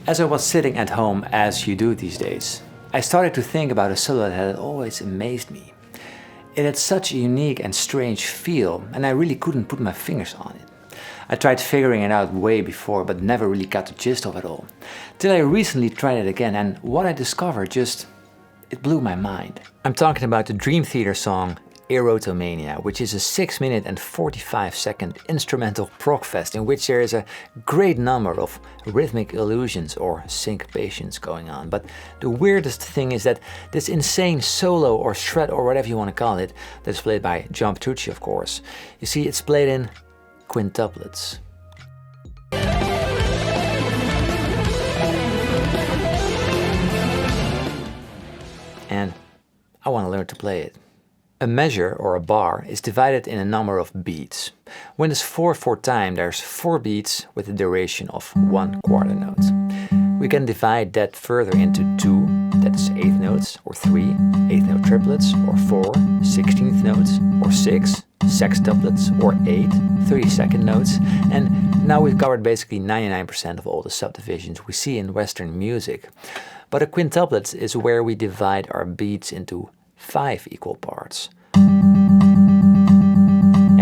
As I was sitting at home, as you do these days, I started to think about a solo that had always amazed me. It had such a unique and strange feel, and I really couldn't put my fingers on it. I tried figuring it out way before, but never really got the gist of it all. Till I recently tried it again, and what I discovered it blew my mind. I'm talking about the Dream Theater song Erotomania, which is a 6-minute and 45-second instrumental prog fest in which there is a great number of rhythmic illusions or syncopations going on. But the weirdest thing is that this insane solo or shred or whatever you want to call it, that's played by John Petrucci, of course. You see, it's played in quintuplets. And I want to learn to play it. A measure, or a bar, is divided in a number of beats. When it's 4/4 time, there's 4 beats with a duration of 1/4 note. We can divide that further into 2, that's 8th notes, or 3, 8th note triplets, or 4, 16th notes, or 6, sextuplets, or 8, 32nd notes. And now we've covered basically 99% of all the subdivisions we see in Western music. But a quintuplet is where we divide our beats into 5 equal parts.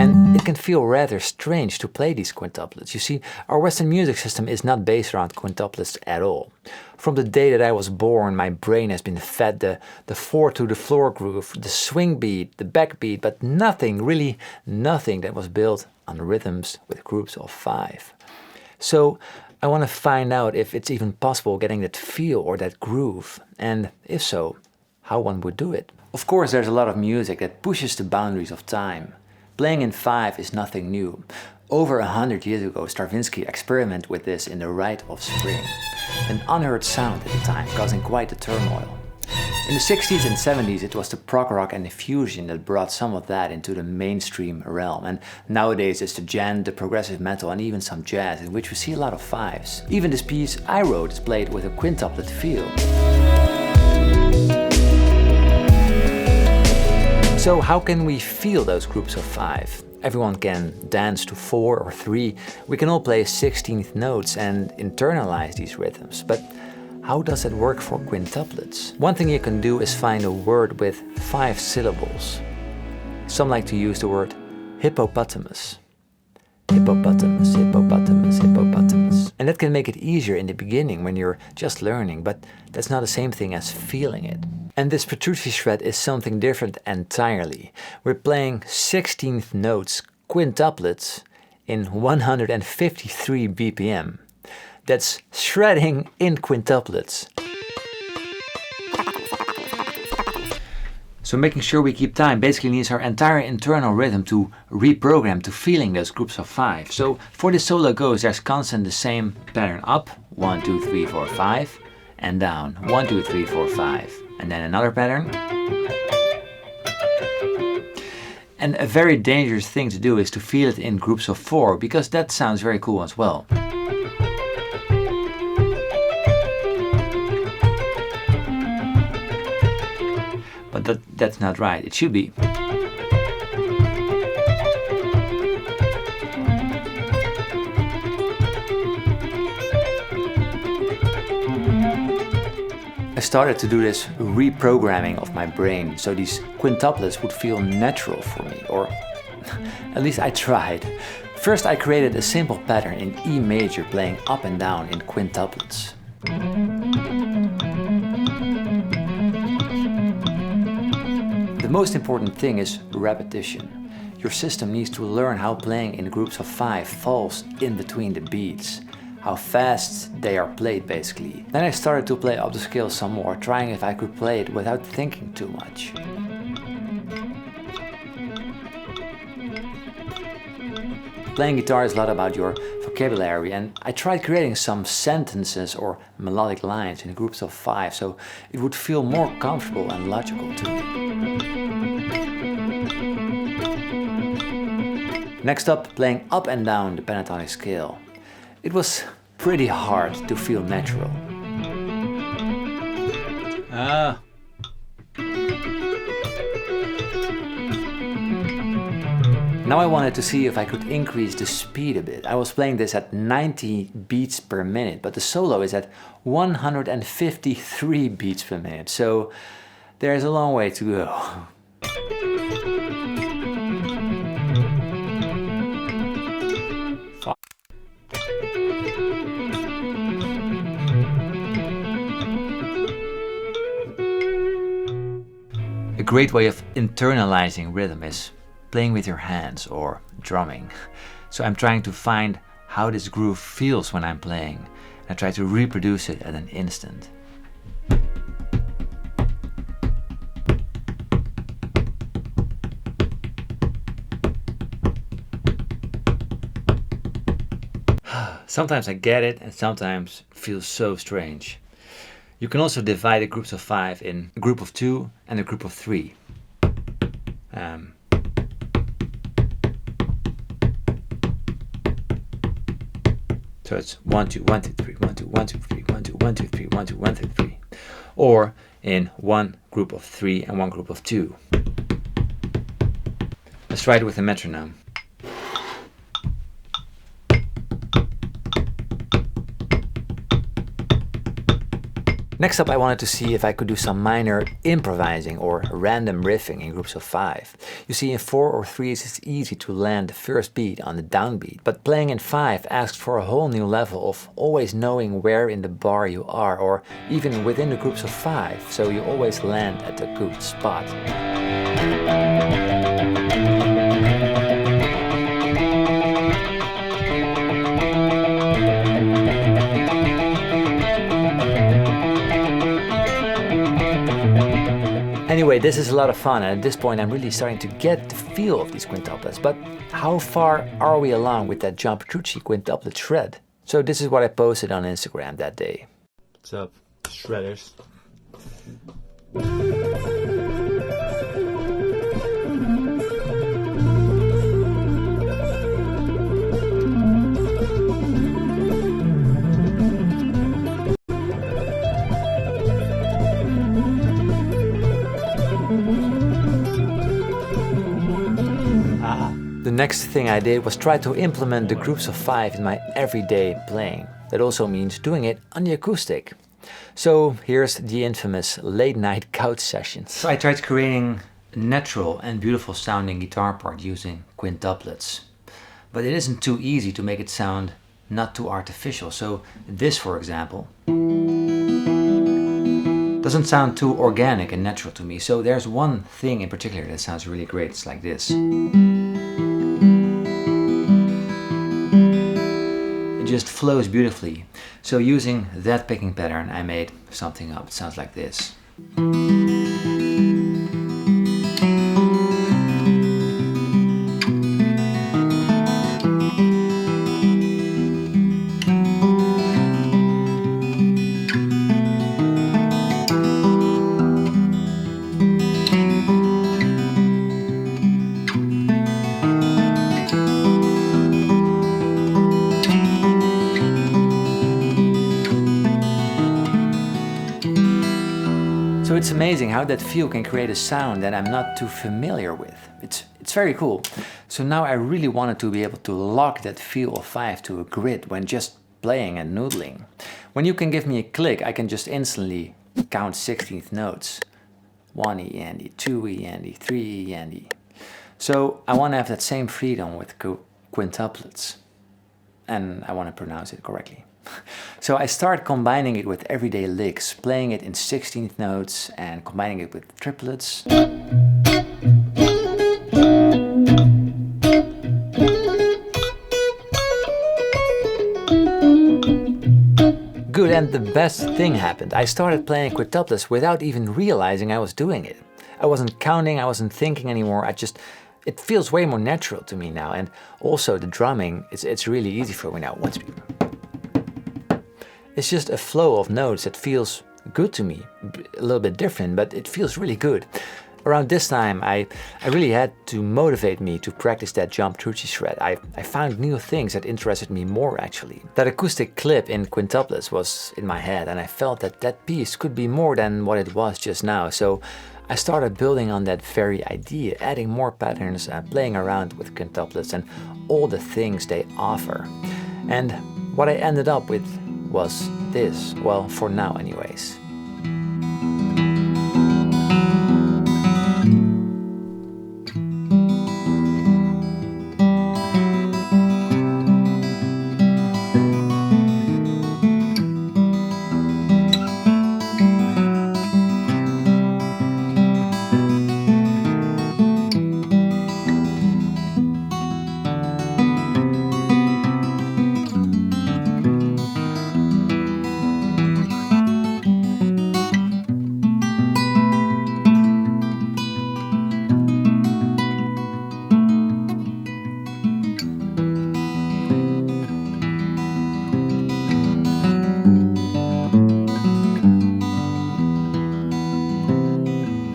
And it can feel rather strange to play these quintuplets. You see, our Western music system is not based around quintuplets at all. From the day that I was born, my brain has been fed the 4 to the floor groove, the swing beat, the backbeat, but nothing, really nothing that was built on rhythms with groups of 5. So I want to find out if it's even possible getting that feel or that groove, and if so, how one would do it. Of course, there's a lot of music that pushes the boundaries of time. Playing in 5 is nothing new. Over 100 years ago, Stravinsky experimented with this in The Rite of Spring. An unheard sound at the time, causing quite a turmoil. In the 60s and 70s, it was the prog rock and the fusion that brought some of that into the mainstream realm. And nowadays it's the gent, the progressive metal, and even some jazz, in which we see a lot of 5s. Even this piece I wrote is played with a quintuplet feel. So how can we feel those groups of 5? Everyone can dance to 4 or 3. We can all play 16th notes and internalize these rhythms. But how does it work for quintuplets? One thing you can do is find a word with 5 syllables. Some like to use the word hippopotamus. Hippopotamus, hippopotamus, hippopotamus. And that can make it easier in the beginning when you're just learning, but that's not the same thing as feeling it. And this Petrucci shred is something different entirely. We're playing 16th notes, quintuplets, in 153 BPM. That's shredding in quintuplets. So making sure we keep time basically needs our entire internal rhythm to reprogram to feeling those groups of 5. So for this solo goes, there's constant the same pattern up, 1, 2, 3, 4, 5, and down, 1, 2, 3, 4, 5. And then another pattern. And a very dangerous thing to do is to feel it in groups of 4, because that sounds very cool as well. But that's not right, it should be. I started to do this reprogramming of my brain so these quintuplets would feel natural for me, or at least I tried. First I created a simple pattern in E major playing up and down in quintuplets. The most important thing is repetition. Your system needs to learn how playing in groups of 5 falls in between the beats. How fast they are played basically. Then I started to play up the scale some more, trying if I could play it without thinking too much. Playing guitar is a lot about your vocabulary, and I tried creating some sentences or melodic lines in groups of 5 so it would feel more comfortable and logical to me. Next up, playing up and down the pentatonic scale. It was pretty hard to feel natural. Now I wanted to see if I could increase the speed a bit. I was playing this at 90 beats per minute, but the solo is at 153 beats per minute, so there's a long way to go. A great way of internalizing rhythm is playing with your hands or drumming. So I'm trying to find how this groove feels when I'm playing. I try to reproduce it at an instant. Sometimes I get it and sometimes it feels so strange. You can also divide the groups of 5 in a group of 2 and a group of 3. So it's 1 2 1 2 3 1 2 1 2 3 1 2 1 2 3 1 2 1 2 3, or in one group of 3 and one group of 2. Let's try it with a metronome. Next up, I wanted to see if I could do some minor improvising or random riffing in groups of 5. You see, in 4 or 3 it's easy to land the first beat on the downbeat, but playing in 5 asks for a whole new level of always knowing where in the bar you are, or even within the groups of 5, so you always land at a good spot. Anyway, this is a lot of fun, and at this point I'm really starting to get the feel of these quintuplets. But how far are we along with that John Petrucci quintuplet shred? So this is what I posted on Instagram that day. What's up, shredders? The next thing I did was try to implement the groups of 5 in my everyday playing. That also means doing it on the acoustic. So here's the infamous late night couch sessions. So I tried creating a natural and beautiful sounding guitar part using quintuplets. But it isn't too easy to make it sound not too artificial. So this, for example, doesn't sound too organic and natural to me. So there's one thing in particular that sounds really great. It's like this. It just flows beautifully. So using that picking pattern, I made something up. It sounds like this. So it's amazing how that feel can create a sound that I'm not too familiar with. It's very cool. So now I really wanted to be able to lock that feel of 5 to a grid when just playing and noodling. When you can give me a click, I can just instantly count 16th notes. 1 E and D, 2 E and D, 3 E and D. So I want to have that same freedom with quintuplets. And I want to pronounce it correctly. So I start combining it with everyday licks, playing it in 16th notes and combining it with triplets. Good, and the best thing happened. I started playing quintuplets without even realizing I was doing it. I wasn't counting, I wasn't thinking anymore, it feels way more natural to me now. And also the drumming, it's really easy for me now. It's just a flow of notes that feels good to me. A little bit different, but it feels really good. Around this time, I really had to motivate me to practice that John Petrucci shred. I found new things that interested me more actually. That acoustic clip in Quintuplets was in my head, and I felt that that piece could be more than what it was just now. So I started building on that very idea, adding more patterns and playing around with quintuplets and all the things they offer. And what I ended up with was this, well, for now anyways.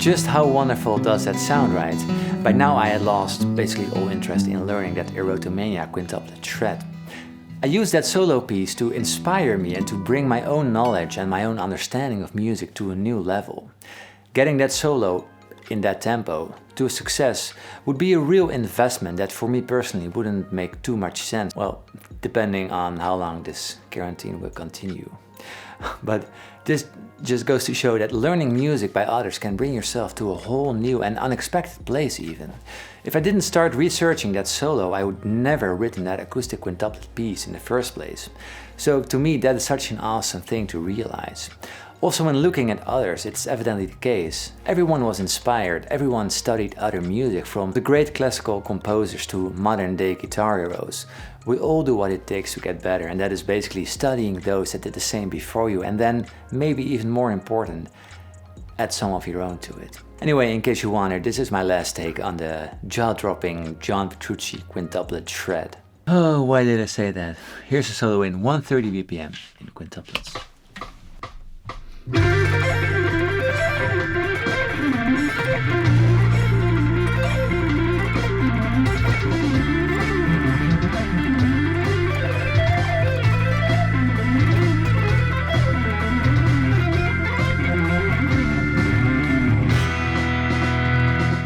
Just how wonderful does that sound, right? By now I had lost basically all interest in learning that Erotomania quintuplet shred. I used that solo piece to inspire me and to bring my own knowledge and my own understanding of music to a new level. Getting that solo in that tempo to a success would be a real investment that for me personally wouldn't make too much sense, well, depending on how long this quarantine will continue. But this just goes to show that learning music by others can bring yourself to a whole new and unexpected place even. If I didn't start researching that solo, I would never have written that acoustic quintuplet piece in the first place. So to me that is such an awesome thing to realize. Also, when looking at others, it's evidently the case. Everyone was inspired, everyone studied other music, from the great classical composers to modern day guitar heroes. We all do what it takes to get better, and that is basically studying those that did the same before you, and then, maybe even more important, add some of your own to it. Anyway, in case you wondered, this is my last take on the jaw-dropping John Petrucci quintuplet shred. Oh, why did I say that? Here's a solo in 130 BPM in quintuplets.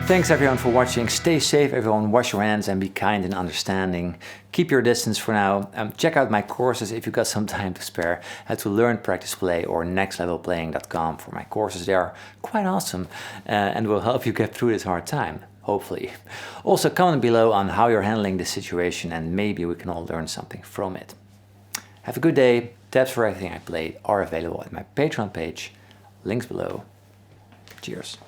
Thanks everyone for watching. Stay safe everyone, wash your hands and be kind and understanding. Keep your distance for now. Check out my courses if you've got some time to spare. How to learn, practice, play, or nextlevelplaying.com for my courses. They are quite awesome and will help you get through this hard time, hopefully. Also comment below on how you're handling this situation and maybe we can all learn something from it. Have a good day. Tabs for everything I played are available at my Patreon page. Links below. Cheers.